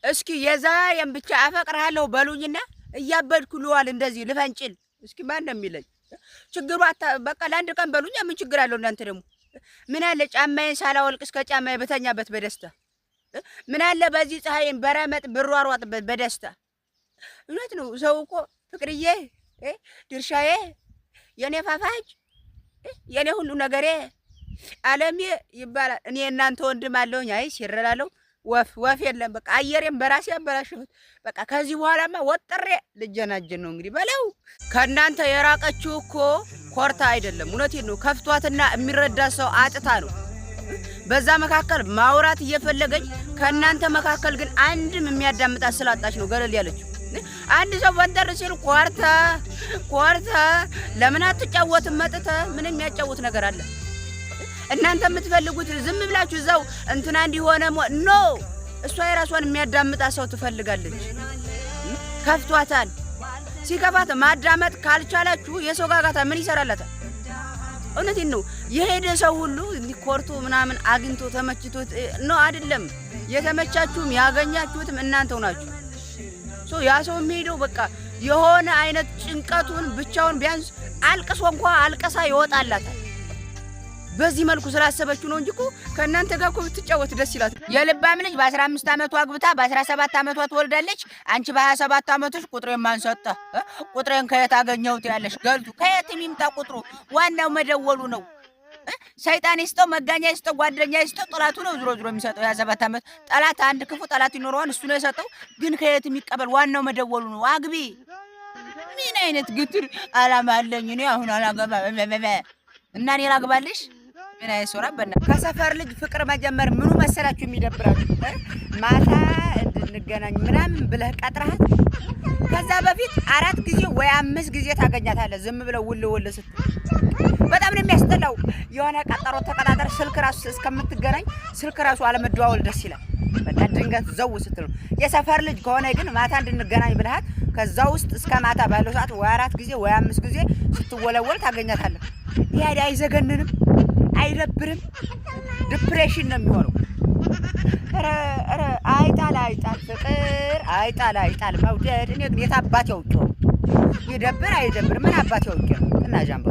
እስኪ የዛሬን ብቻ አፈቅርሃለሁ በሉኝና እያበድኩ ልዋል እንደዚህ ልፈንጭል። እስኪ ማን ነው የሚለኝ? ችግሩ በቃ ለአንድ ቀን በሉኛ ምን ችግር አለው? እናንተ ደግሞ ምን አለ ጫማዬን ሳላወልቅ እስከ ጫማዬ በተኛበት በደስታ ምን አለ በዚህ ፀሐይን በረመጥ ብሯሯጥበት በደስታ። እውነት ነው ሰው እኮ ፍቅርዬ ድርሻዬ የኔ ፋፋጅ የኔ ሁሉ ነገሬ ዓለሜ ይባላል። እኔ እናንተ ወንድም አለውኝ። አይ ሲረላለው ወፍ የለም። በቃ አየሬን በራሴ አበላሽሁት። በቃ ከዚህ በኋላማ ወጥሬ ልጀናጀን ነው እንግዲህ በለው። ከእናንተ የራቀችው እኮ ኮርታ አይደለም፣ እውነቴን ነው ከፍቷትና የሚረዳ ሰው አጥታ ነው። በዛ መካከል ማውራት እየፈለገች ከእናንተ መካከል ግን አንድም የሚያዳምጣት ስላጣች ነው ገለል ያለችው። አንድ ሰው ወንደር ሲል ኮርታ ለምን አትጫወትም? መጥተ ምን የሚያጫውት ነገር አለ? እናንተ የምትፈልጉት ዝም ብላችሁ እዛው እንትና እንዲሆነ ኖ እሷ የራሷን የሚያዳምጣ ሰው ትፈልጋለች። ከፍቷታል። ሲከፋት ማዳመጥ ካልቻላችሁ የሰው ጋጋታ ምን ይሰራላታል? እውነቴን ነው። የሄደ ሰው ሁሉ ኮርቶ ምናምን አግኝቶ ተመችቶት ነው አይደለም። የተመቻችሁም ያገኛችሁትም እናንተው ናችሁ። ያ ሰው የሚሄደው በቃ የሆነ አይነት ጭንቀቱን ብቻውን ቢያንስ አልቅሶ እንኳን አልቀሳ ይወጣላታል። በዚህ መልኩ ስላሰበችው ነው እንጂ እኮ ከእናንተ ጋር እኮ ብትጫወት ደስ ይላት። የልባም ልጅ በ15 ዓመቷ አግብታ በ17 ዓመቷ ትወልዳለች። አንቺ በ27 ዓመትሽ ቁጥሬን ማን ሰጠ? ቁጥሬን ከየት አገኘሁት ያለሽ ገልቱ። ከየት የሚምጣ ቁጥሩ? ዋናው መደወሉ ነው። ሰይጣን ይስጠው፣ መጋኛ ይስጠው፣ ጓደኛ ይስጠው፣ ጠላቱ ነው ዝሮ የሚሰጠው። ያ7 ዓመት ጠላት አንድ ክፉ ጠላት ይኖረዋል፣ እሱ ነው የሰጠው። ግን ከየት የሚቀበል ዋናው መደወሉ ነው። አግቢ። ምን አይነት ግትር አላማ አለኝ እኔ አሁን አላገባ እና እኔ ላግባልሽ? ምን አይሶራ በእና ከሰፈር ልጅ ፍቅር መጀመር ምኑ መሰላችሁ የሚደብራችሁ? ማታ እንድንገናኝ ምናምን ብለህ ቀጥረሃት ከዛ በፊት 4 ጊዜ ወይ 5 ጊዜ ታገኛታለህ። ዝም ብለው ውል ስትል በጣም ነው የሚያስጠላው። የሆነ ቀጠሮ ተቀጣጠር ስልክ ራሱ እስከምትገናኝ ስልክ ራሱ አለመደዋወል ደስ ይላል። በቃ ድንገት ዘው ስትል ነው። የሰፈር ልጅ ከሆነ ግን ማታ እንድንገናኝ ብለሃት ከዛ ውስጥ እስከ ማታ ባለው ሰዓት ወይ 4 ጊዜ ወይ 5 ጊዜ ስትወለወል ታገኛታለህ። ይሄ አይዘገንንም? አይደብርም? ዲፕሬሽን ነው የሚሆነው። ኧረ አይጣል ፍቅር አይጣል መውደድ። እኔ ግን የት አባቴ አውቄው? ይደብር አይደብር ምን አባቴ አውቄው? እና ጃምቦ